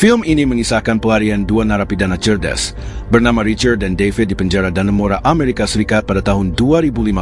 Film ini mengisahkan pelarian dua narapidana cerdas bernama Richard dan David di penjara Dannemora, Amerika Serikat pada tahun 2015.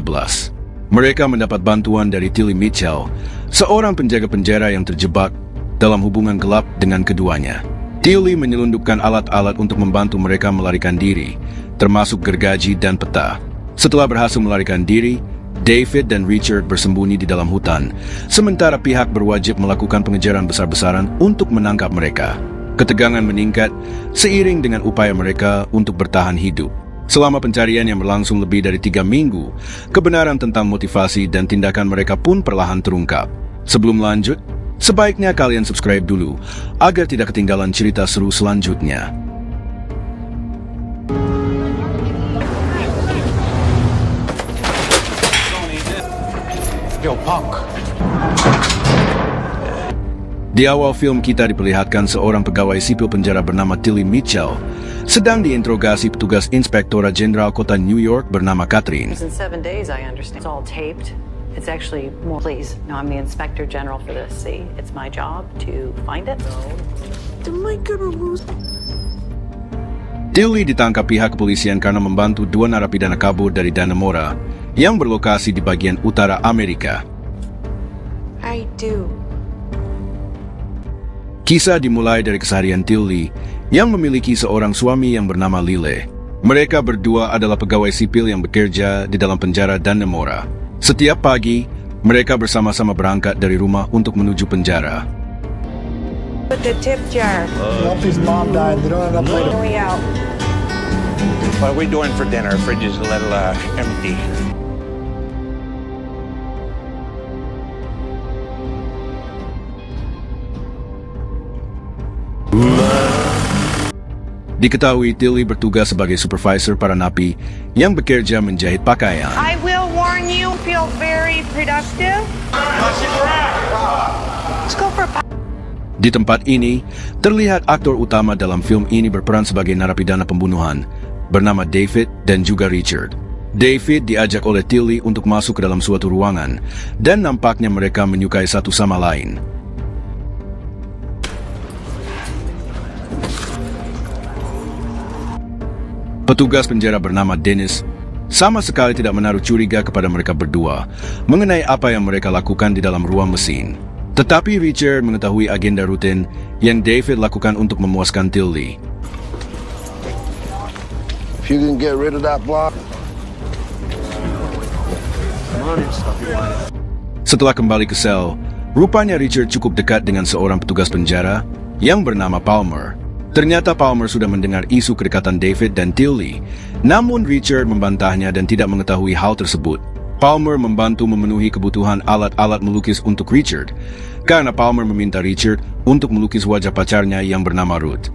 Mereka mendapat bantuan dari Tilly Mitchell, seorang penjaga penjara yang terjebak dalam hubungan gelap dengan keduanya. Tilly menyelundupkan alat-alat untuk membantu mereka melarikan diri, termasuk gergaji dan peta. Setelah berhasil melarikan diri, David dan Richard bersembunyi di dalam hutan, sementara pihak berwajib melakukan pengejaran besar-besaran untuk menangkap mereka. Ketegangan meningkat seiring dengan upaya mereka untuk bertahan hidup. Selama pencarian yang berlangsung lebih dari 3 minggu, kebenaran tentang motivasi dan tindakan mereka pun perlahan terungkap. Sebelum lanjut, sebaiknya kalian subscribe dulu agar tidak ketinggalan cerita seru selanjutnya. Yo, punk. Di awal film kita diperlihatkan seorang pegawai sipil penjara bernama Tilly Mitchell sedang diinterogasi petugas Inspektorat Jenderal Kota New York bernama Catherine. In 7 days, I understand. It's all taped. It's actually more. Please, no, I'm the Inspector General for this. See, it's my job to find it. Am I gonna lose? Tilly ditangkap pihak kepolisian karena membantu dua narapidana kabur dari Dannemora yang berlokasi di bagian utara Amerika. I do. Kisah dimulai dari keseharian Tilly yang memiliki seorang suami yang bernama Lyle. Mereka berdua adalah pegawai sipil yang bekerja di dalam penjara Dannemora. Setiap pagi, mereka bersama-sama berangkat dari rumah untuk menuju penjara. Put the tip jar. Lumpy's mom died. They don't end up later. Way out. What are we doing for dinner? Fridge is a little empty. Diketahui Tilly bertugas sebagai supervisor para napi yang bekerja menjahit pakaian. I will warn you, feel very productive. Let's go for a Di tempat ini, terlihat aktor utama dalam film ini berperan sebagai narapidana pembunuhan bernama David dan juga Richard. David diajak oleh Tilly untuk masuk ke dalam suatu ruangan dan nampaknya mereka menyukai satu sama lain. Petugas penjara bernama Dennis sama sekali tidak menaruh curiga kepada mereka berdua mengenai apa yang mereka lakukan di dalam ruang mesin. Tetapi Richard mengetahui agenda rutin yang David lakukan untuk memuaskan Tilly. If you can get rid of that block. Setelah kembali ke sel, rupanya Richard cukup dekat dengan seorang petugas penjara yang bernama Palmer. Ternyata Palmer sudah mendengar isu kedekatan David dan Tilly, namun Richard membantahnya dan tidak mengetahui hal tersebut. Palmer membantu memenuhi kebutuhan alat-alat melukis untuk Richard, karena Palmer meminta Richard untuk melukis wajah pacarnya yang bernama Ruth.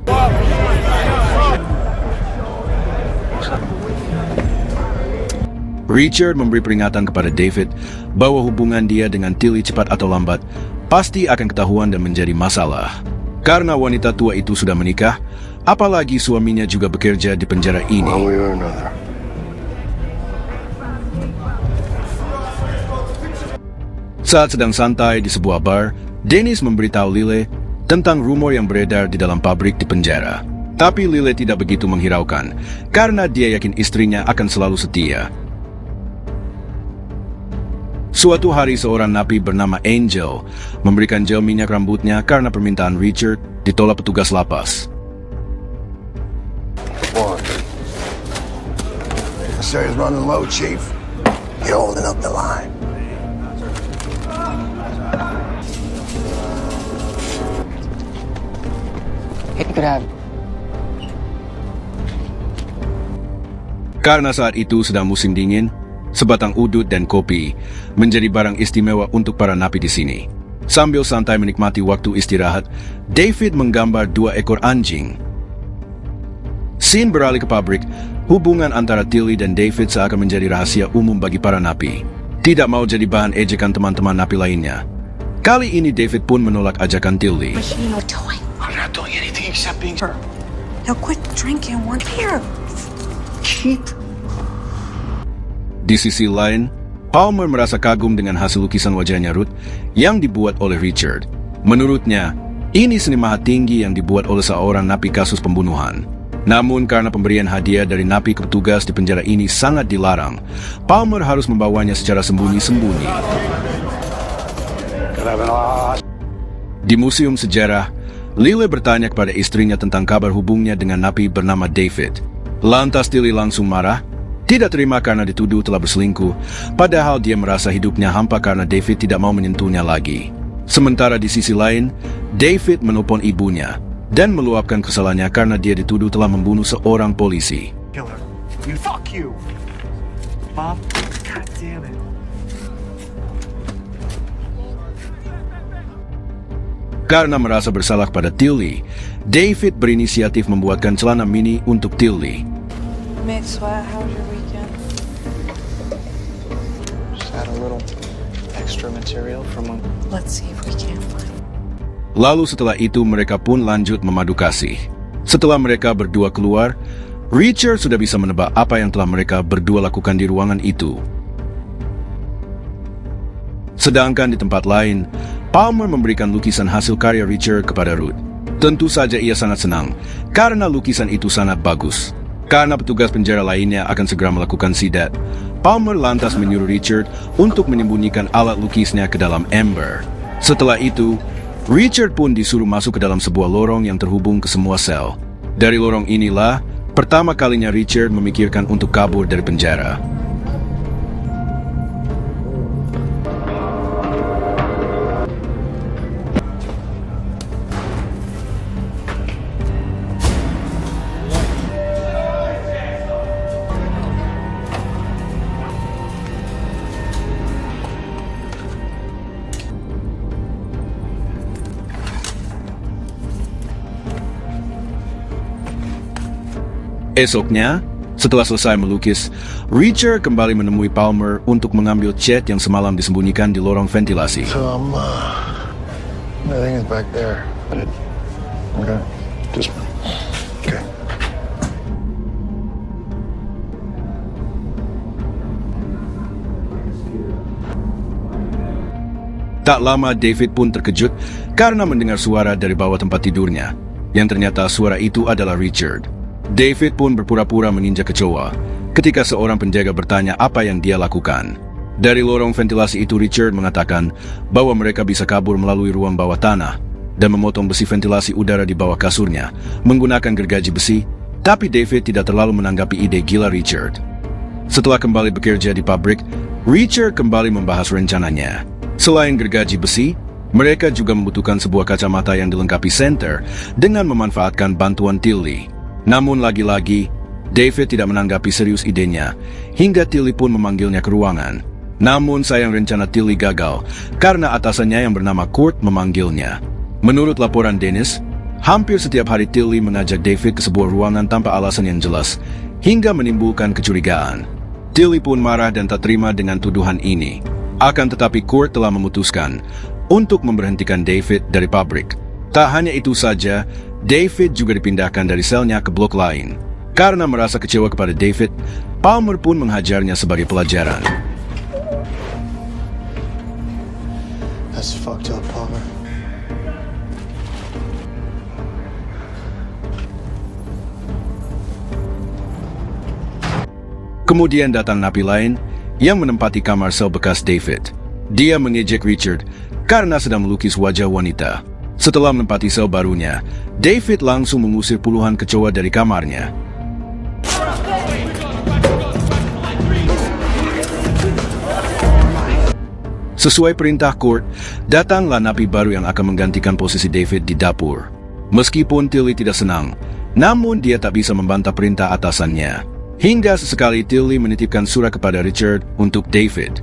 Richard memberi peringatan kepada David bahwa hubungan dia dengan Tilly cepat atau lambat pasti akan ketahuan dan menjadi masalah. Karena wanita tua itu sudah menikah, apalagi suaminya juga bekerja di penjara ini. One way or another. Saat sedang santai di sebuah bar, Dennis memberitahu Lyle tentang rumor yang beredar di dalam pabrik di penjara. Tapi Lyle tidak begitu menghiraukan, karena dia yakin istrinya akan selalu setia. Suatu hari seorang napi bernama Angel memberikan gel minyak rambutnya karena permintaan Richard ditolak petugas lapas. One. Necessary's running low, Chief. You're holding up the line. Hey, could have. Karena saat itu sedang musim dingin, sebatang udut dan kopi menjadi barang istimewa untuk para napi di sini. Sambil santai menikmati waktu istirahat, David menggambar 2 ekor anjing. Scene beralih ke pabrik. Hubungan antara Tilly dan David seakan menjadi rahasia umum bagi para napi. Tidak mau jadi bahan ejekan teman-teman napi lainnya. Kali ini David pun menolak ajakan Tilly. What are you doing? I'm not doing anything except being her. Now quit drinking. We're here. Keep. Di sisi lain, Palmer merasa kagum dengan hasil lukisan wajahnya Ruth yang dibuat oleh Richard. Menurutnya, Ini seni maha tinggi yang dibuat oleh seorang napi kasus pembunuhan. Namun karena pemberian hadiah dari napi ke petugas di penjara ini sangat dilarang, Palmer harus membawanya secara sembunyi-sembunyi. Di museum sejarah, Lily bertanya kepada istrinya tentang kabar hubungnya dengan napi bernama David. Lantas Tilly langsung marah, tidak terima karena dituduh telah berselingkuh, padahal dia merasa hidupnya hampa karena David tidak mau menyentuhnya lagi. Sementara di sisi lain, David menelpon ibunya dan meluapkan kesalahannya karena dia dituduh telah membunuh seorang polisi. Killer. You fuck you. Mom, god damn it. Karena merasa bersalah pada Tilly, David berinisiatif membuatkan celana mini untuk Tilly. Made sweat, how was your weekend? Just add a little extra material from a... Let's see if we can find. Lalu setelah itu mereka pun lanjut memadu kasih. Setelah mereka berdua keluar, Richard sudah bisa menebak apa yang telah mereka berdua lakukan di ruangan itu. Sedangkan di tempat lain, Palmer memberikan lukisan hasil karya Richard kepada Ruth. Tentu saja ia sangat senang, karena lukisan itu sangat bagus. Karena petugas penjara lainnya akan segera melakukan sidat, Palmer lantas menyuruh Richard untuk menyembunyikan alat lukisnya ke dalam ember. Setelah itu, Richard pun disuruh masuk ke dalam sebuah lorong yang terhubung ke semua sel. Dari lorong inilah, pertama kalinya Richard memikirkan untuk kabur dari penjara. Esoknya, setelah selesai melukis, Richard kembali menemui Palmer untuk mengambil cat yang semalam disembunyikan di lorong ventilasi. So, I think it's back there. Okay. Just... Okay. Tak lama David pun terkejut karena mendengar suara dari bawah tempat tidurnya, yang ternyata suara itu adalah Richard. David pun berpura-pura meninjak kecoa ketika seorang penjaga bertanya apa yang dia lakukan. Dari lorong ventilasi itu Richard mengatakan bahwa mereka bisa kabur melalui ruang bawah tanah dan memotong besi ventilasi udara di bawah kasurnya menggunakan gergaji besi, tapi David tidak terlalu menanggapi ide gila Richard. Setelah kembali bekerja di pabrik, Richard kembali membahas rencananya. Selain gergaji besi, mereka juga membutuhkan sebuah kacamata yang dilengkapi senter dengan memanfaatkan bantuan Tilly. Namun lagi-lagi, David tidak menanggapi serius idenya, hingga Tilly pun memanggilnya ke ruangan. Namun sayang rencana Tilly gagal, karena atasannya yang bernama Kurt memanggilnya. Menurut laporan Dennis, hampir setiap hari Tilly mengajak David ke sebuah ruangan tanpa alasan yang jelas, hingga menimbulkan kecurigaan. Tilly pun marah dan tak terima dengan tuduhan ini. Akan tetapi Kurt telah memutuskan untuk memberhentikan David dari pabrik. Tak hanya itu saja, David juga dipindahkan dari selnya ke blok lain. Karena merasa kecewa kepada David, Palmer pun menghajarnya sebagai pelajaran. That's fucked up, Palmer. Kemudian datang napi lain yang menempati kamar sel bekas David. Dia mengejek Richard karena sedang melukis wajah wanita. Setelah menempati sel barunya, David langsung mengusir puluhan kecoa dari kamarnya. Sesuai perintah Kurt, datanglah napi baru yang akan menggantikan posisi David di dapur. Meskipun Tilly tidak senang, namun dia tak bisa membantah perintah atasannya. Hingga sesekali Tilly menitipkan surat kepada Richard untuk David.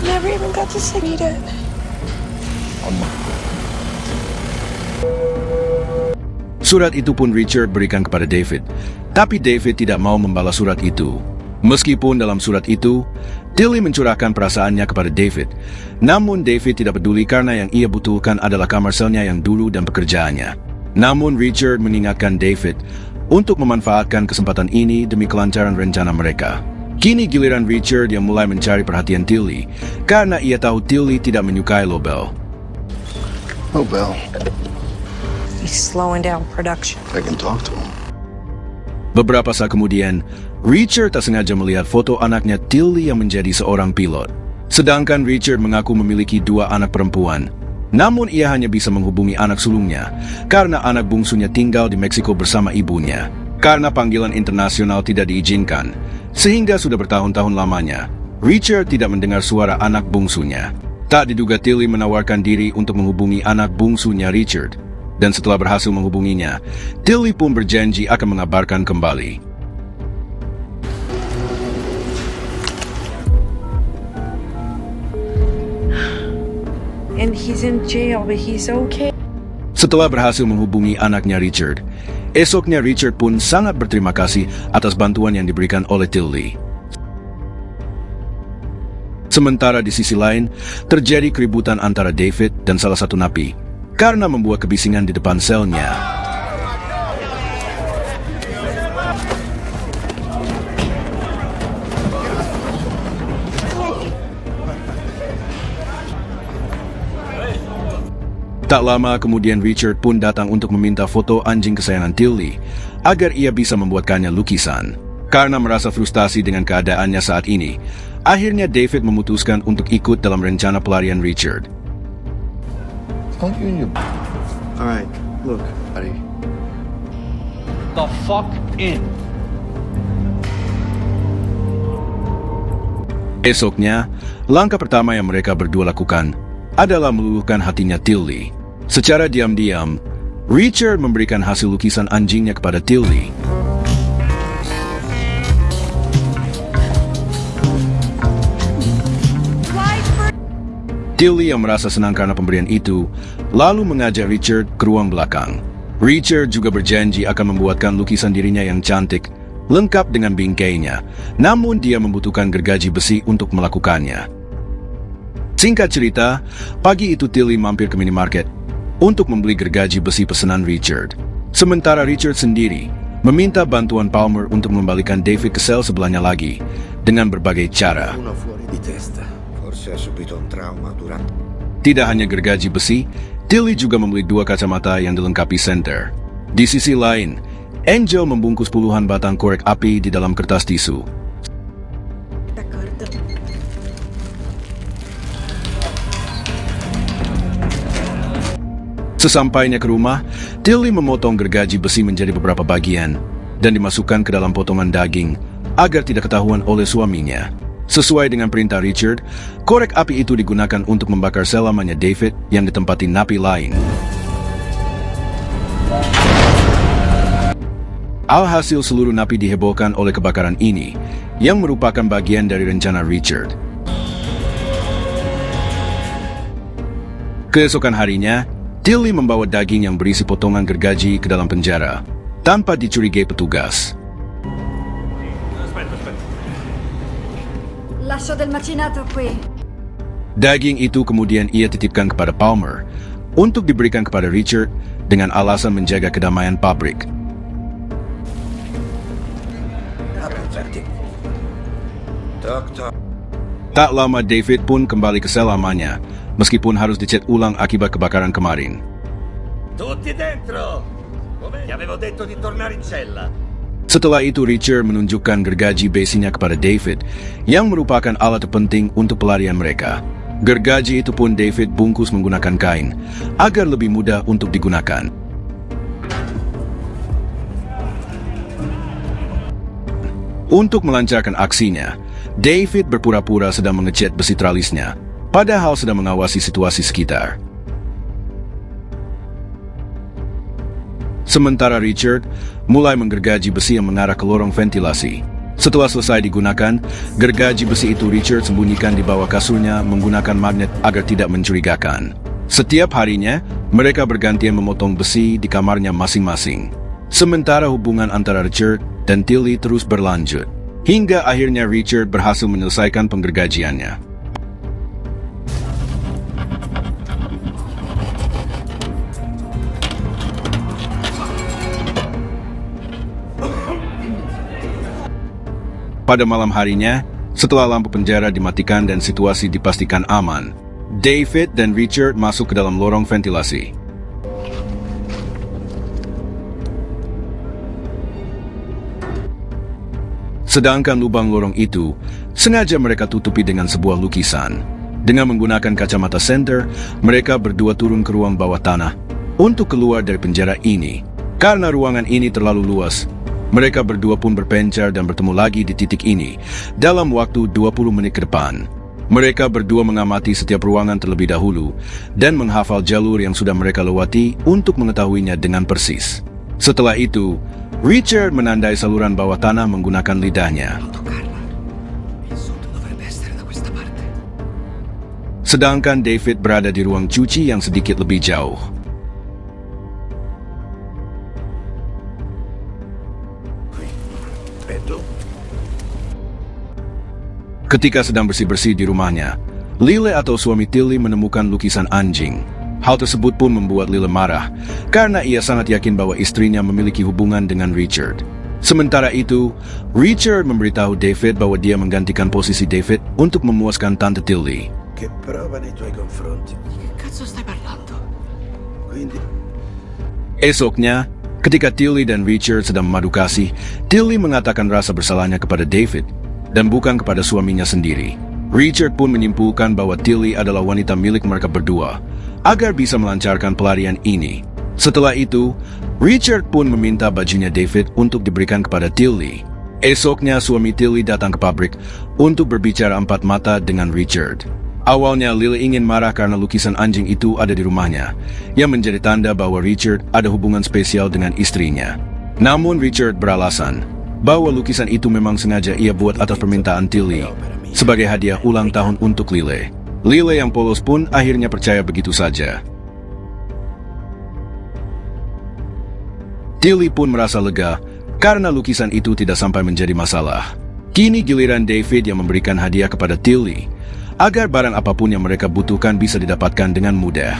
Never even got to see it. Surat itu pun Richard berikan kepada David, tapi David tidak mau membalas surat itu. Meskipun dalam surat itu, Tilly mencurahkan perasaannya kepada David, namun David tidak peduli karena yang ia butuhkan adalah kamar selnya yang dulu dan pekerjaannya. Namun Richard mengingatkan David untuk memanfaatkan kesempatan ini demi kelancaran rencana mereka. Kini giliran Richard yang mulai mencari perhatian Tilly, karena ia tahu Tilly tidak menyukai Lobel. Oh, Bell. He's slowing down production. I can talk to him. Beberapa saat kemudian, Richard tak sengaja melihat foto anaknya Tilly yang menjadi seorang pilot. Sedangkan Richard mengaku memiliki 2 anak perempuan. Namun ia hanya bisa menghubungi anak sulungnya karena anak bungsunya tinggal di Meksiko bersama ibunya. Karena panggilan internasional tidak diizinkan, sehingga sudah bertahun-tahun lamanya, Richard tidak mendengar suara anak bungsunya. Tak diduga Tilly menawarkan diri untuk menghubungi anak bungsunya Richard. Dan setelah berhasil menghubunginya, Tilly pun berjanji akan mengabarkan kembali. And he's in jail, but he's okay. Setelah berhasil menghubungi anaknya Richard, esoknya Richard pun sangat berterima kasih atas bantuan yang diberikan oleh Tilly. Sementara di sisi lain, terjadi keributan antara David dan salah satu napi karena membuat kebisingan di depan selnya. Tak lama kemudian Richard pun datang untuk meminta foto anjing kesayangan Tilly agar ia bisa membuatkannya lukisan. Karena merasa frustasi dengan keadaannya saat ini, akhirnya David memutuskan untuk ikut dalam rencana pelarian Richard. All right, look, buddy. The fuck in. Esoknya, langkah pertama yang mereka berdua lakukan adalah meluluhkan hatinya Tilly. Secara diam-diam, Richard memberikan hasil lukisan anjingnya kepada Tilly. Tilly yang merasa senang karena pemberian itu, lalu mengajak Richard ke ruang belakang. Richard juga berjanji akan membuatkan lukisan dirinya yang cantik, lengkap dengan bingkainya, namun dia membutuhkan gergaji besi untuk melakukannya. Singkat cerita, pagi itu Tilly mampir ke minimarket untuk membeli gergaji besi pesanan Richard. Sementara Richard sendiri meminta bantuan Palmer untuk membalikan David ke sel sebelahnya lagi dengan berbagai cara. Uno fuori di testa. Forse ha subito un trauma durante. Tidak hanya gergaji besi, Tilly juga membeli 2 kacamata yang dilengkapi senter. Di sisi lain, Angel membungkus puluhan batang korek api di dalam kertas tisu. Sesampainya ke rumah, Tilly memotong gergaji besi menjadi beberapa bagian dan dimasukkan ke dalam potongan daging agar tidak ketahuan oleh suaminya. Sesuai dengan perintah Richard, korek api itu digunakan untuk membakar sel lamanya David yang ditempati napi lain. Alhasil seluruh napi dihebohkan oleh kebakaran ini, yang merupakan bagian dari rencana Richard. Keesokan harinya, Tilly membawa daging yang berisi potongan gergaji ke dalam penjara, tanpa dicurigai petugas. Lascio del macinato qui. Daging itu kemudian ia titipkan kepada Palmer untuk diberikan kepada Richard dengan alasan menjaga kedamaian pabrik. Tak lama David pun kembali ke sel lamanya, meskipun harus dicat ulang akibat kebakaran kemarin. Tutti dentro! Ti avevo detto di tornare in cella. Setelah itu Richard menunjukkan gergaji besinya kepada David, yang merupakan alat terpenting untuk pelarian mereka. Gergaji itu pun David bungkus menggunakan kain, agar lebih mudah untuk digunakan. Untuk melancarkan aksinya, David berpura-pura sedang mengecat besi tralisnya, padahal sedang mengawasi situasi sekitar. Sementara Richard mulai menggergaji besi yang mengarah ke lorong ventilasi. Setelah selesai digunakan, gergaji besi itu Richard sembunyikan di bawah kasurnya menggunakan magnet agar tidak mencurigakan. Setiap harinya, mereka bergantian memotong besi di kamarnya masing-masing. Sementara hubungan antara Richard dan Tilly terus berlanjut, hingga akhirnya Richard berhasil menyelesaikan penggergajiannya. Pada malam harinya, setelah lampu penjara dimatikan dan situasi dipastikan aman, David dan Richard masuk ke dalam lorong ventilasi. Sedangkan lubang lorong itu sengaja mereka tutupi dengan sebuah lukisan. Dengan menggunakan kacamata senter, mereka berdua turun ke ruang bawah tanah untuk keluar dari penjara ini. Karena ruangan ini terlalu luas, mereka berdua pun berpencar dan bertemu lagi di titik ini dalam waktu 20 menit ke depan. Mereka berdua mengamati setiap ruangan terlebih dahulu dan menghafal jalur yang sudah mereka lewati untuk mengetahuinya dengan persis. Setelah itu, Richard menandai saluran bawah tanah menggunakan lidahnya. Sedangkan David berada di ruang cuci yang sedikit lebih jauh. Ketika sedang bersih-bersih di rumahnya, Lyle atau suami Tilly menemukan lukisan anjing. Hal tersebut pun membuat Lyle marah, karena ia sangat yakin bahwa istrinya memiliki hubungan dengan Richard. Sementara itu, Richard memberitahu David bahwa dia menggantikan posisi David untuk memuaskan Tante Tilly. Che prova nei tuoi confronti? Che cazzo stai parlando? Quindi... Esoknya, ketika Tilly dan Richard sedang memadu kasih, Tilly mengatakan rasa bersalahnya kepada David dan bukan kepada suaminya sendiri. Richard pun menyimpulkan bahwa Tilly adalah wanita milik mereka berdua agar bisa melancarkan pelarian ini. Setelah itu, Richard pun meminta bajunya David untuk diberikan kepada Tilly. Esoknya suami Tilly datang ke pabrik untuk berbicara empat mata dengan Richard. Awalnya Lily ingin marah karena lukisan anjing itu ada di rumahnya, yang menjadi tanda bahwa Richard ada hubungan spesial dengan istrinya. Namun Richard beralasan bahwa lukisan itu memang sengaja ia buat atas permintaan Tilly sebagai hadiah ulang tahun untuk Lily. Lily yang polos pun akhirnya percaya begitu saja. Tilly pun merasa lega karena lukisan itu tidak sampai menjadi masalah. Kini giliran David yang memberikan hadiah kepada Tilly agar barang apapun yang mereka butuhkan bisa didapatkan dengan mudah.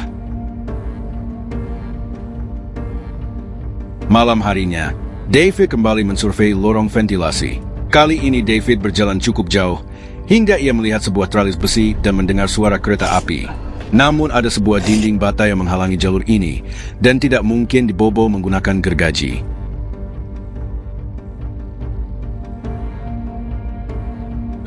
Malam harinya, David kembali mensurvei lorong ventilasi. Kali ini David berjalan cukup jauh hingga ia melihat sebuah tralis besi dan mendengar suara kereta api. Namun ada sebuah dinding bata yang menghalangi jalur ini dan tidak mungkin dibobol menggunakan gergaji.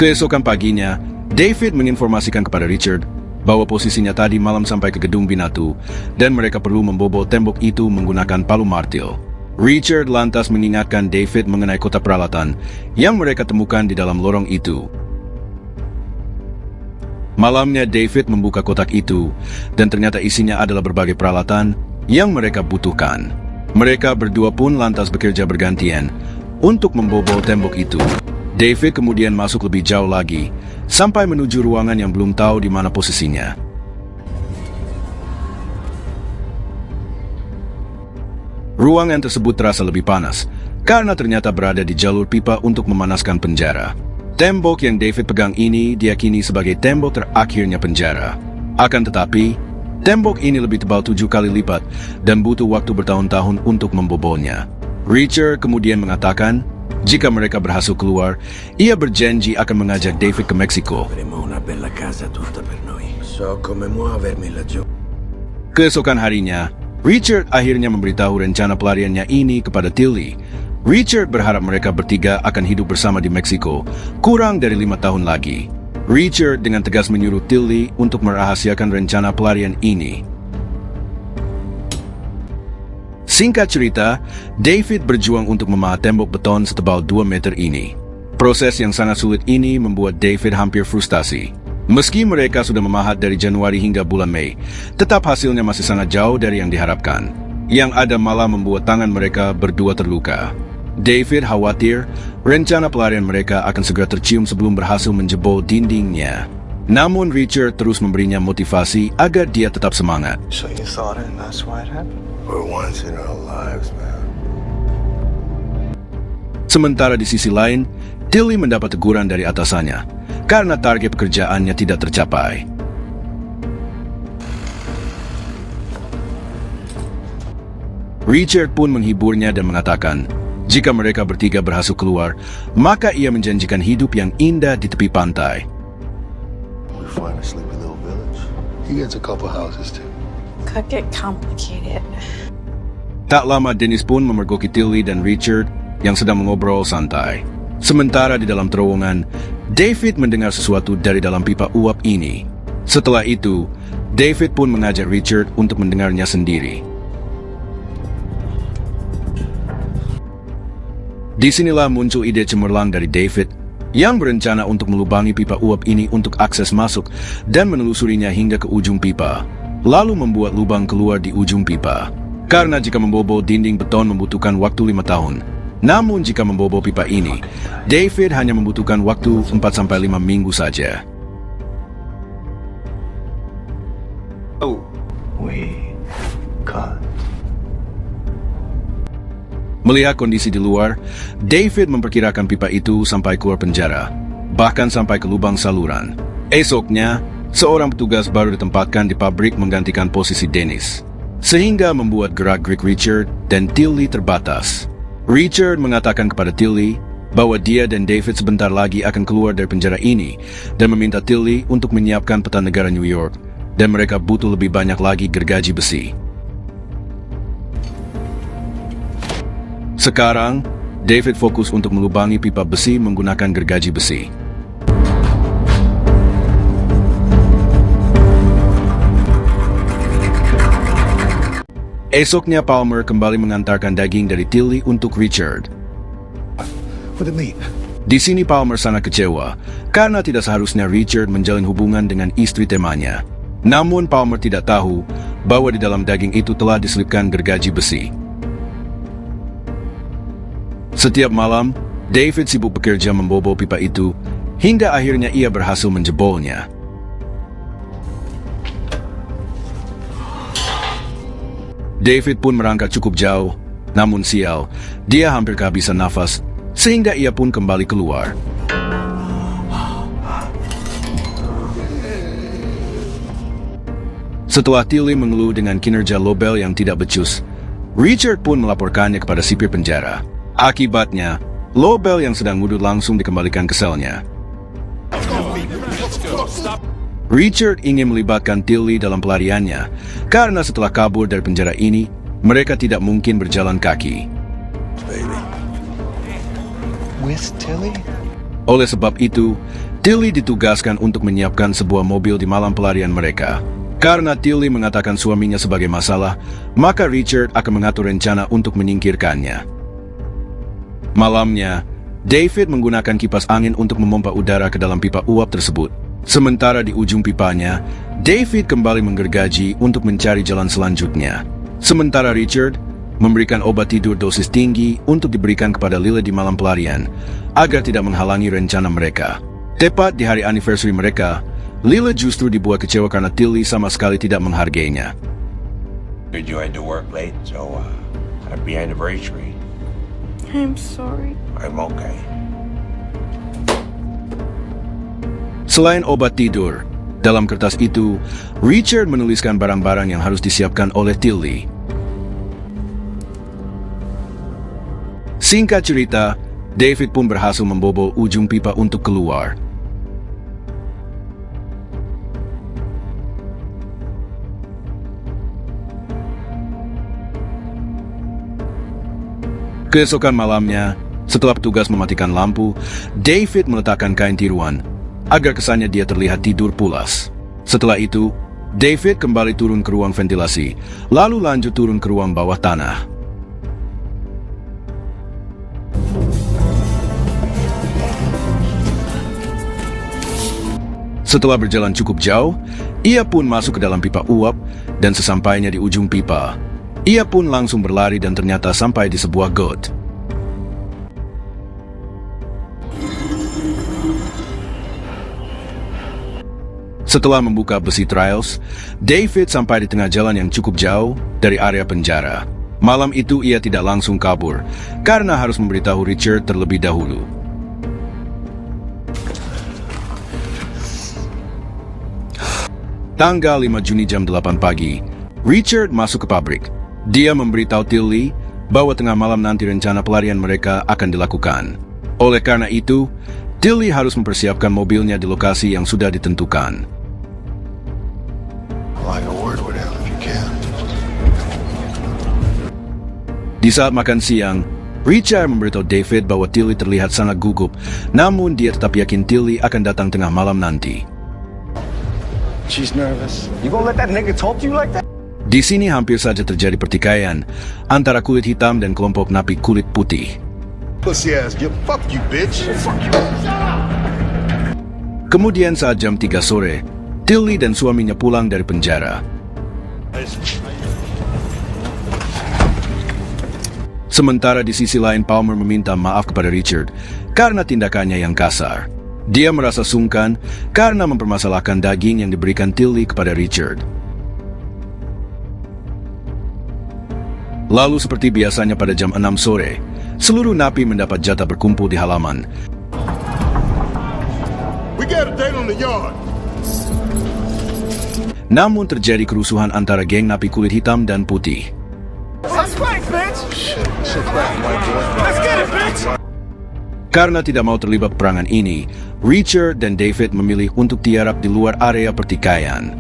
Keesokan paginya, David menginformasikan kepada Richard bahwa posisinya tadi malam sampai ke gedung Binatu dan mereka perlu membobol tembok itu menggunakan palu martil. Richard lantas mengingatkan David mengenai kotak peralatan yang mereka temukan di dalam lorong itu. Malamnya David membuka kotak itu dan ternyata isinya adalah berbagai peralatan yang mereka butuhkan. Mereka berdua pun lantas bekerja bergantian untuk membobol tembok itu. David kemudian masuk lebih jauh lagi sampai menuju ruangan yang belum tahu di mana posisinya. Ruangan tersebut terasa lebih panas karena ternyata berada di jalur pipa untuk memanaskan penjara. Tembok yang David pegang ini diyakini sebagai tembok terakhirnya penjara. Akan tetapi, tembok ini lebih tebal 7 kali lipat dan butuh waktu bertahun-tahun untuk membobolnya. Richard kemudian mengatakan, jika mereka berhasil keluar, ia berjanji akan mengajak David ke Meksiko. Avremo una bella casa tutta per noi. So come muovermi laggiù. Keesokan harinya, Richard akhirnya memberitahu rencana pelariannya ini kepada Tilly. Richard berharap mereka bertiga akan hidup bersama di Meksiko kurang dari 5 tahun lagi. Richard dengan tegas menyuruh Tilly untuk merahasiakan rencana pelarian ini. Singkat cerita, David berjuang untuk memahat tembok beton setebal 2 meter ini. Proses yang sangat sulit ini membuat David hampir frustasi. Meski mereka sudah memahat dari Januari hingga bulan Mei, tetap hasilnya masih sangat jauh dari yang diharapkan. Yang ada malah membuat tangan mereka berdua terluka. David khawatir rencana pelarian mereka akan segera tercium sebelum berhasil menjebol dindingnya. Namun Richard terus memberinya motivasi agar dia tetap semangat. So you thought it and that's why it happened? For once in our lives, man. Sementara di sisi lain, Tilly mendapat teguran dari atasannya karena target pekerjaannya tidak tercapai. Richard pun menghiburnya dan mengatakan, jika mereka bertiga berhasil keluar, maka ia menjanjikan hidup yang indah di tepi pantai. We find a sleepy little village. He gets a couple houses too. Could get complicated. Tak lama Dennis pun memergoki Tilly dan Richard yang sedang mengobrol santai. Sementara di dalam terowongan, David mendengar sesuatu dari dalam pipa uap ini. Setelah itu, David pun mengajak Richard untuk mendengarnya sendiri. Disinilah muncul ide cemerlang dari David yang berencana untuk melubangi pipa uap ini untuk akses masuk dan menelusurinya hingga ke ujung pipa, lalu membuat lubang keluar di ujung pipa. Karena jika membobol dinding beton membutuhkan waktu 5 tahun, namun jika membobol pipa ini, David hanya membutuhkan waktu 4-5 minggu saja. Oh, we got. Melihat kondisi di luar, David memperkirakan pipa itu sampai keluar penjara, bahkan sampai ke lubang saluran. Esoknya, seorang petugas baru ditempatkan di pabrik menggantikan posisi Dennis, sehingga membuat gerak-gerik Richard dan Tilly terbatas. Richard mengatakan kepada Tilly bahwa dia dan David sebentar lagi akan keluar dari penjara ini dan meminta Tilly untuk menyiapkan peta negara New York, dan mereka butuh lebih banyak lagi gergaji besi. Sekarang, David fokus untuk melubangi pipa besi menggunakan gergaji besi. Esoknya Palmer kembali mengantarkan daging dari Tilly untuk Richard. What it mean? Di sini Palmer sangat kecewa karena tidak seharusnya Richard menjalin hubungan dengan istri temannya. Namun Palmer tidak tahu bahwa di dalam daging itu telah diselipkan gergaji besi. Setiap malam, David sibuk bekerja membobol pipa itu hingga akhirnya ia berhasil menjebolnya. David pun merangkak cukup jauh, namun sial, dia hampir kehabisan nafas sehingga ia pun kembali keluar. Setelah Tilly mengeluh dengan kinerja Lobel yang tidak becus, Richard pun melaporkannya kepada sipir penjara. Akibatnya, Lobel yang sedang wudhu langsung dikembalikan ke selnya. Richard ingin melibatkan Tilly dalam pelariannya, karena setelah kabur dari penjara ini, mereka tidak mungkin berjalan kaki. With Tilly? Oleh sebab itu, Tilly ditugaskan untuk menyiapkan sebuah mobil di malam pelarian mereka. Karena Tilly mengatakan suaminya sebagai masalah, maka Richard akan mengatur rencana untuk menyingkirkannya. Malamnya, David menggunakan kipas angin untuk memompa udara ke dalam pipa uap tersebut. Sementara di ujung pipanya, David kembali menggergaji untuk mencari jalan selanjutnya. Sementara Richard memberikan obat tidur dosis tinggi untuk diberikan kepada Lila di malam pelarian, agar tidak menghalangi rencana mereka. Tepat di hari anniversary mereka, Lila justru dibuat kecewa karena Tilly sama sekali tidak menghargainya. Heard you had to work late, so happy anniversary. I'm sorry. I'm okay. Selain obat tidur, dalam kertas itu, Richard menuliskan barang-barang yang harus disiapkan oleh Tilly. Singkat cerita, David pun berhasil membobol ujung pipa untuk keluar. Keesokan malamnya, setelah petugas mematikan lampu, David meletakkan kain tiruan agar kesannya dia terlihat tidur pulas. Setelah itu, David kembali turun ke ruang ventilasi, lalu lanjut turun ke ruang bawah tanah. Setelah berjalan cukup jauh, ia pun masuk ke dalam pipa uap, dan sesampainya di ujung pipa, ia pun langsung berlari dan ternyata sampai di sebuah got. Setelah membuka besi trials, David sampai di tengah jalan yang cukup jauh dari area penjara. Malam itu ia tidak langsung kabur, karena harus memberitahu Richard terlebih dahulu. Tanggal 5 Juni jam 8 pagi, Richard masuk ke pabrik. Dia memberitahu Tilly bahwa tengah malam nanti rencana pelarian mereka akan dilakukan. Oleh karena itu, Tilly harus mempersiapkan mobilnya di lokasi yang sudah ditentukan. Di saat makan siang, Richard memberitahu David bahwa Tilly terlihat sangat gugup, namun dia tetap yakin Tilly akan datang tengah malam nanti. She's nervous. You gonna let that nigga talk to you like that? Di sini hampir saja terjadi pertikaian antara kulit hitam dan kelompok napi kulit putih. Pussy ass, fuck you, bitch. Fuck you. Kemudian saat jam 3 sore, Tilly dan suaminya pulang dari penjara. Sementara di sisi lain Palmer meminta maaf kepada Richard karena tindakannya yang kasar. Dia merasa sungkan karena mempermasalahkan daging yang diberikan Tilly kepada Richard. Lalu seperti biasanya pada jam 6 sore, seluruh napi mendapat jatah berkumpul di halaman. We got a date on the yard. Namun terjadi kerusuhan antara geng napi kulit hitam dan putih. Let's fight, bitch! Let's get it, bitch! Karena tidak mau terlibat peperangan ini, Richard dan David memilih untuk tiarap di luar area pertikaian.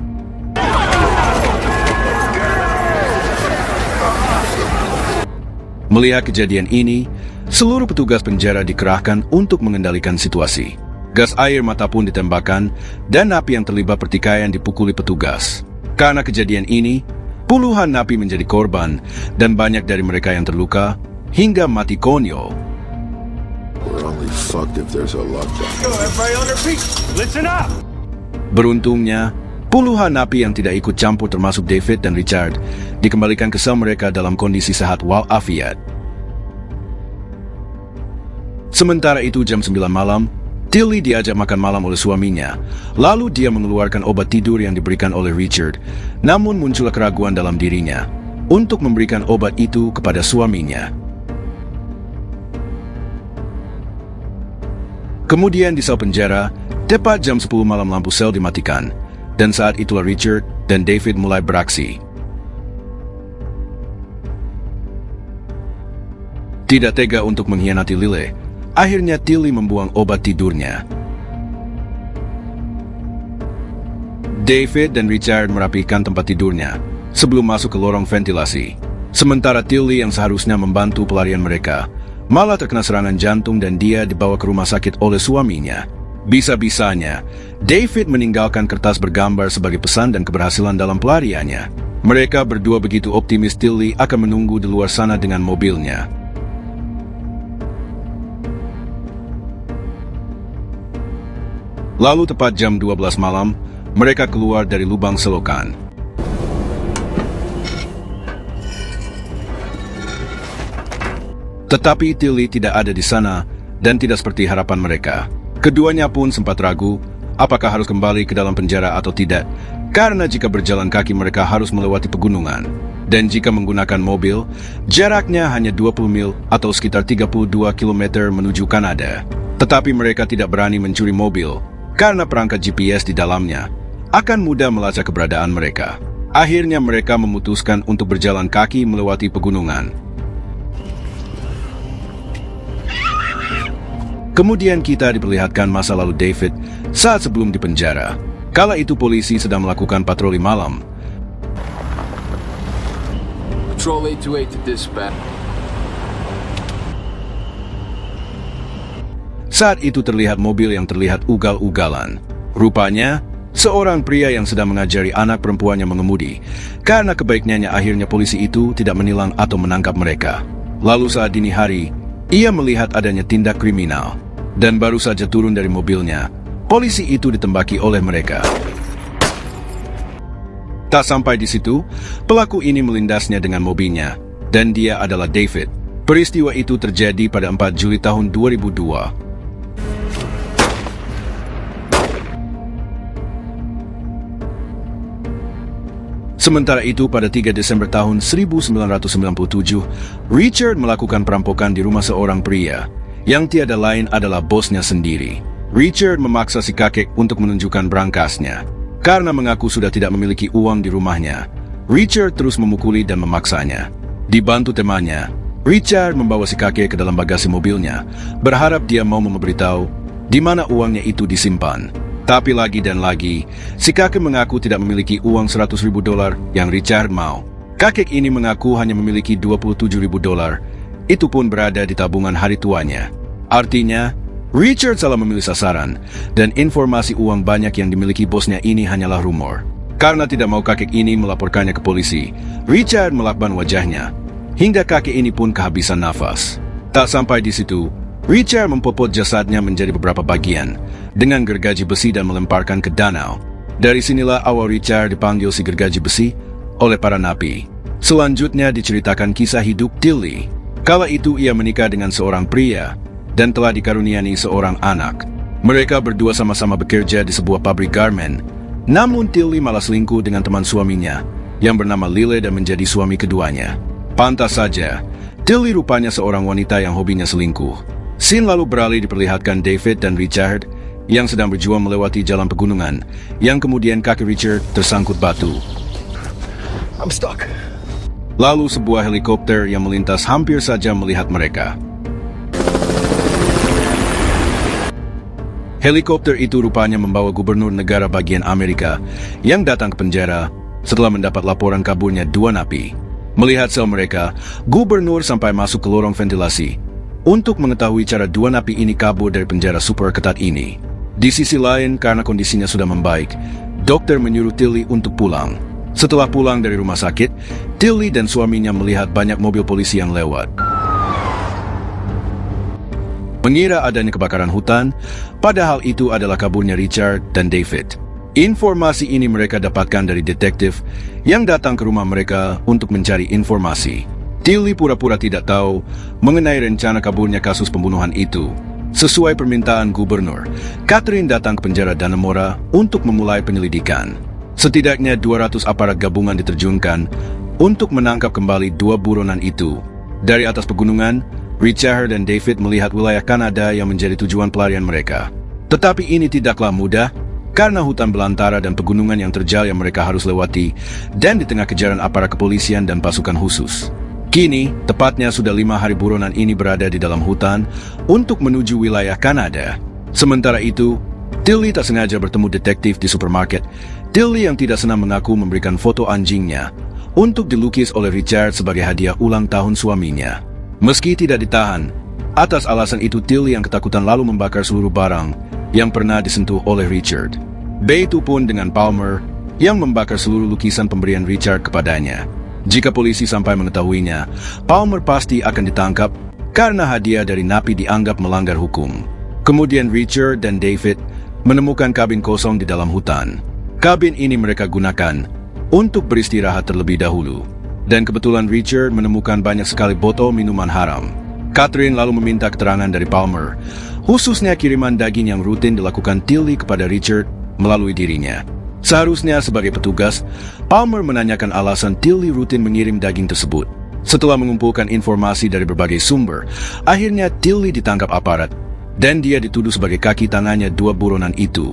Melihat kejadian ini, seluruh petugas penjara dikerahkan untuk mengendalikan situasi. Gas air mata pun ditembakkan, dan napi yang terlibat pertikaian dipukuli petugas. Karena kejadian ini, puluhan napi menjadi korban, dan banyak dari mereka yang terluka, hingga mati konyol. We're only fucked if there's a lockdown. Go, everybody on their feet. Listen up! Beruntungnya, puluhan napi yang tidak ikut campur termasuk David dan Richard dikembalikan ke sel mereka dalam kondisi sehat walafiat. Sementara itu jam 9 malam, Tilly diajak makan malam oleh suaminya. Lalu dia mengeluarkan obat tidur yang diberikan oleh Richard. Namun muncullah keraguan dalam dirinya untuk memberikan obat itu kepada suaminya. Kemudian di sel penjara, tepat jam 10 malam lampu sel dimatikan. Dan saat itulah Richard dan David mulai beraksi. Tidak tega untuk mengkhianati Lily, akhirnya Tilly membuang obat tidurnya. David dan Richard merapikan tempat tidurnya sebelum masuk ke lorong ventilasi. Sementara Tilly yang seharusnya membantu pelarian mereka, malah terkena serangan jantung dan dia dibawa ke rumah sakit oleh suaminya. Bisa-bisanya, David meninggalkan kertas bergambar sebagai pesan dan keberhasilan dalam pelariannya. Mereka berdua begitu optimis Tilly akan menunggu di luar sana dengan mobilnya. Lalu tepat jam 12 malam, mereka keluar dari lubang selokan. Tetapi Tilly tidak ada di sana dan tidak seperti harapan mereka. Keduanya pun sempat ragu apakah harus kembali ke dalam penjara atau tidak, karena jika berjalan kaki mereka harus melewati pegunungan. Dan jika menggunakan mobil, jaraknya hanya 20 mil atau sekitar 32 km menuju Kanada. Tetapi mereka tidak berani mencuri mobil, karena perangkat GPS di dalamnya akan mudah melacak keberadaan mereka. Akhirnya mereka memutuskan untuk berjalan kaki melewati pegunungan. Kemudian kita diperlihatkan masa lalu David saat sebelum dipenjara. Kala itu polisi sedang melakukan patroli malam. Patrol 828 to dispatch. Saat itu terlihat mobil yang terlihat ugal-ugalan. Rupanya, seorang pria yang sedang mengajari anak perempuannya mengemudi. Karena kebaiknya akhirnya polisi itu tidak menilang atau menangkap mereka. Lalu saat dini hari, ia melihat adanya tindak kriminal. Dan baru saja turun dari mobilnya, polisi itu ditembaki oleh mereka. Tak sampai di situ, pelaku ini melindasnya dengan mobilnya. Dan dia adalah David. Peristiwa itu terjadi pada 4 Juli tahun 2002. Sementara itu pada 3 Desember tahun 1997, Richard melakukan perampokan di rumah seorang pria, yang tiada lain adalah bosnya sendiri. Richard memaksa si kakek untuk menunjukkan berangkasnya. Karena mengaku sudah tidak memiliki uang di rumahnya, Richard terus memukuli dan memaksanya. Dibantu temannya, Richard membawa si kakek ke dalam bagasi mobilnya, berharap dia mau memberitahu di mana uangnya itu disimpan. Tapi lagi dan lagi, si kakek mengaku tidak memiliki uang $100,000 yang Richard mau. Kakek ini mengaku hanya memiliki $27,000, itu pun berada di tabungan hari tuanya. Artinya, Richard salah memilih sasaran, dan informasi uang banyak yang dimiliki bosnya ini hanyalah rumor. Karena tidak mau kakek ini melaporkannya ke polisi, Richard melakban wajahnya, hingga kakek ini pun kehabisan nafas. Tak sampai di situ, Richard mempopot jasadnya menjadi beberapa bagian, dengan gergaji besi dan melemparkan ke danau. Dari sinilah awal Richard dipanggil si gergaji besi oleh para napi. Selanjutnya diceritakan kisah hidup Tilly. Kala itu ia menikah dengan seorang pria dan telah dikaruniai seorang anak. Mereka berdua sama-sama bekerja di sebuah pabrik garmen. Namun Tilly malah selingkuh dengan teman suaminya yang bernama Lyle dan menjadi suami keduanya. Pantas saja, Tilly rupanya seorang wanita yang hobinya selingkuh. Scene lalu beralih diperlihatkan David dan Richard yang sedang berjuang melewati jalan pegunungan, yang kemudian kaki Richard tersangkut batu. I'm stuck. Lalu sebuah helikopter yang melintas hampir saja melihat mereka. Helikopter itu rupanya membawa gubernur negara bagian Amerika yang datang ke penjara setelah mendapat laporan kaburnya 2 napi. Melihat sel mereka, gubernur sampai masuk ke lorong ventilasi untuk mengetahui cara 2 napi ini kabur dari penjara super ketat ini. Di sisi lain, karena kondisinya sudah membaik, dokter menyuruh Tilly untuk pulang. Setelah pulang dari rumah sakit, Tilly dan suaminya melihat banyak mobil polisi yang lewat. Mengira adanya kebakaran hutan, padahal itu adalah kaburnya Richard dan David. Informasi ini mereka dapatkan dari detektif yang datang ke rumah mereka untuk mencari informasi. Tilly pura-pura tidak tahu mengenai rencana kaburnya kasus pembunuhan itu. Sesuai permintaan gubernur, Catherine datang ke penjara Dannemora untuk memulai penyelidikan. Setidaknya 200 aparat gabungan diterjunkan untuk menangkap kembali 2 buronan itu. Dari atas pegunungan, Richard dan David melihat wilayah Kanada yang menjadi tujuan pelarian mereka. Tetapi ini tidaklah mudah, karena hutan belantara dan pegunungan yang terjal yang mereka harus lewati, dan di tengah kejaran aparat kepolisian dan pasukan khusus. Kini, tepatnya sudah 5 hari buronan ini berada di dalam hutan untuk menuju wilayah Kanada. Sementara itu, Tilly tak sengaja bertemu detektif di supermarket. Tilly yang tidak senang mengaku memberikan foto anjingnya untuk dilukis oleh Richard sebagai hadiah ulang tahun suaminya. Meski tidak ditahan, atas alasan itu Tilly yang ketakutan lalu membakar seluruh barang yang pernah disentuh oleh Richard. Begitu pun dengan Palmer yang membakar seluruh lukisan pemberian Richard kepadanya. Jika polisi sampai mengetahuinya, Palmer pasti akan ditangkap karena hadiah dari napi dianggap melanggar hukum. Kemudian Richard dan David menemukan kabin kosong di dalam hutan. Kabin ini mereka gunakan untuk beristirahat terlebih dahulu. Dan kebetulan Richard menemukan banyak sekali botol minuman haram. Catherine lalu meminta keterangan dari Palmer, khususnya kiriman daging yang rutin dilakukan Tilly kepada Richard melalui dirinya. Seharusnya sebagai petugas, Palmer menanyakan alasan Tilly rutin mengirim daging tersebut. Setelah mengumpulkan informasi dari berbagai sumber, akhirnya Tilly ditangkap aparat, dan dia dituduh sebagai kaki tangannya 2 buronan itu.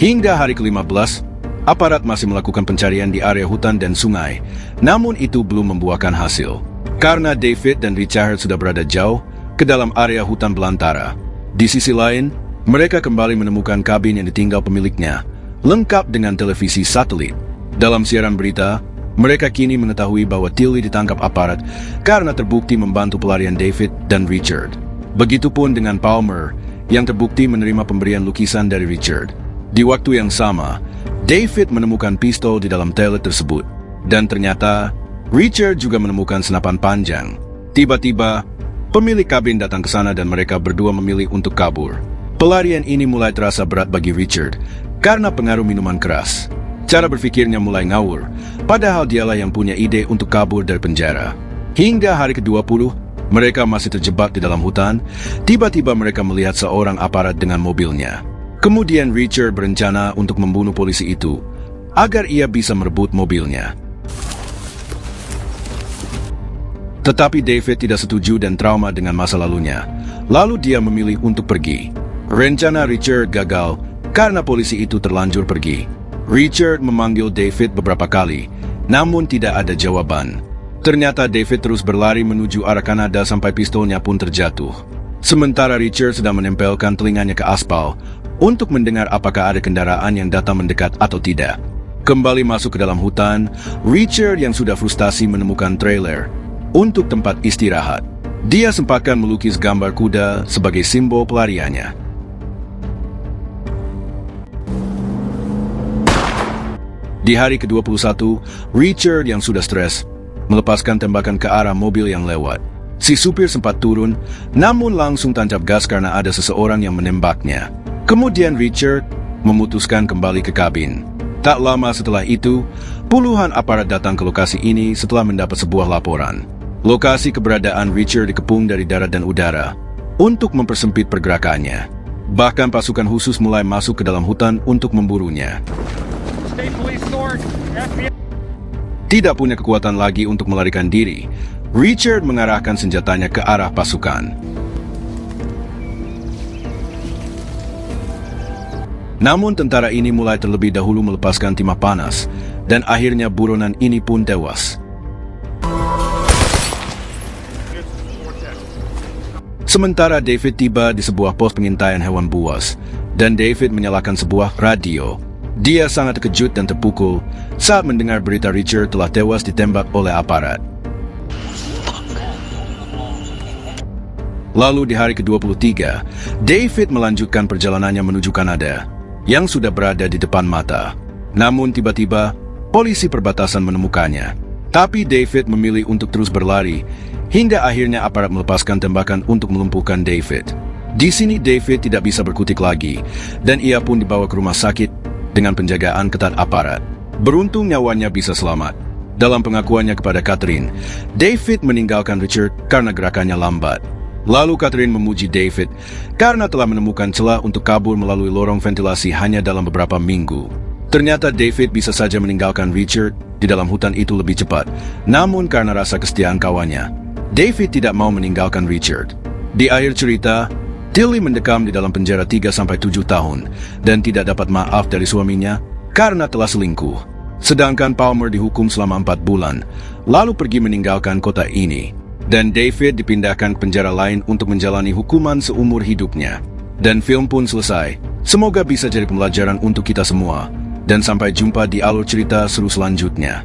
Hingga hari ke-15, aparat masih melakukan pencarian di area hutan dan sungai, namun itu belum membuahkan hasil. Karena David dan Richard sudah berada jauh ke dalam area hutan belantara. Di sisi lain, mereka kembali menemukan kabin yang ditinggal pemiliknya, lengkap dengan televisi satelit. Dalam siaran berita, mereka kini mengetahui bahwa Tilly ditangkap aparat karena terbukti membantu pelarian David dan Richard. Begitupun dengan Palmer, yang terbukti menerima pemberian lukisan dari Richard. Di waktu yang sama, David menemukan pistol di dalam toilet tersebut. Dan ternyata, Richard juga menemukan senapan panjang. Tiba-tiba, pemilik kabin datang ke sana dan mereka berdua memilih untuk kabur. Pelarian ini mulai terasa berat bagi Richard karena pengaruh minuman keras. Cara berpikirnya mulai ngawur, padahal dialah yang punya ide untuk kabur dari penjara. Hingga hari ke-20, mereka masih terjebak di dalam hutan. Tiba-tiba mereka melihat seorang aparat dengan mobilnya. Kemudian Richard berencana untuk membunuh polisi itu agar ia bisa merebut mobilnya. Tetapi David tidak setuju dan trauma dengan masa lalunya. Lalu dia memilih untuk pergi. Rencana Richard gagal karena polisi itu terlanjur pergi. Richard memanggil David beberapa kali, namun tidak ada jawaban. Ternyata David terus berlari menuju arah Kanada sampai pistolnya pun terjatuh. Sementara Richard sedang menempelkan telinganya ke aspal untuk mendengar apakah ada kendaraan yang datang mendekat atau tidak. Kembali masuk ke dalam hutan, Richard yang sudah frustasi menemukan trailer untuk tempat istirahat. Dia sempatkan melukis gambar kuda sebagai simbol pelariannya. Di hari ke-21, Richard yang sudah stres melepaskan tembakan ke arah mobil yang lewat. Si supir sempat turun, namun langsung tancap gas karena ada seseorang yang menembaknya. Kemudian Richard memutuskan kembali ke kabin. Tak lama setelah itu, puluhan aparat datang ke lokasi ini setelah mendapat sebuah laporan. Lokasi keberadaan Richard dikepung dari darat dan udara untuk mempersempit pergerakannya. Bahkan pasukan khusus mulai masuk ke dalam hutan untuk memburunya. Tidak punya kekuatan lagi untuk melarikan diri, Richard mengarahkan senjatanya ke arah pasukan. Namun tentara ini mulai terlebih dahulu melepaskan timah panas, dan akhirnya buronan ini pun tewas. Sementara David tiba di sebuah pos pengintaian hewan buas, dan David menyalakan sebuah radio. Dia sangat terkejut dan terpukul saat mendengar berita Richard telah tewas ditembak oleh aparat. Lalu di hari ke-23, David melanjutkan perjalanannya menuju Kanada, yang sudah berada di depan mata. Namun tiba-tiba, polisi perbatasan menemukannya. Tapi David memilih untuk terus berlari, hingga akhirnya aparat melepaskan tembakan untuk melumpuhkan David. Di sini David tidak bisa berkutik lagi, dan ia pun dibawa ke rumah sakit dengan penjagaan ketat aparat. Beruntung nyawanya bisa selamat. Dalam pengakuannya kepada Catherine, David meninggalkan Richard karena gerakannya lambat. Lalu Catherine memuji David karena telah menemukan celah untuk kabur melalui lorong ventilasi hanya dalam beberapa minggu. Ternyata David bisa saja meninggalkan Richard di dalam hutan itu lebih cepat. Namun karena rasa kesetiaan kawannya, David tidak mau meninggalkan Richard. Di akhir cerita, Tilly mendekam di dalam penjara 3-7 tahun dan tidak dapat maaf dari suaminya karena telah selingkuh. Sedangkan Palmer dihukum selama 4 bulan, lalu pergi meninggalkan kota ini. Dan David dipindahkan ke penjara lain untuk menjalani hukuman seumur hidupnya. Dan film pun selesai. Semoga bisa jadi pembelajaran untuk kita semua. Dan sampai jumpa di alur cerita seru selanjutnya.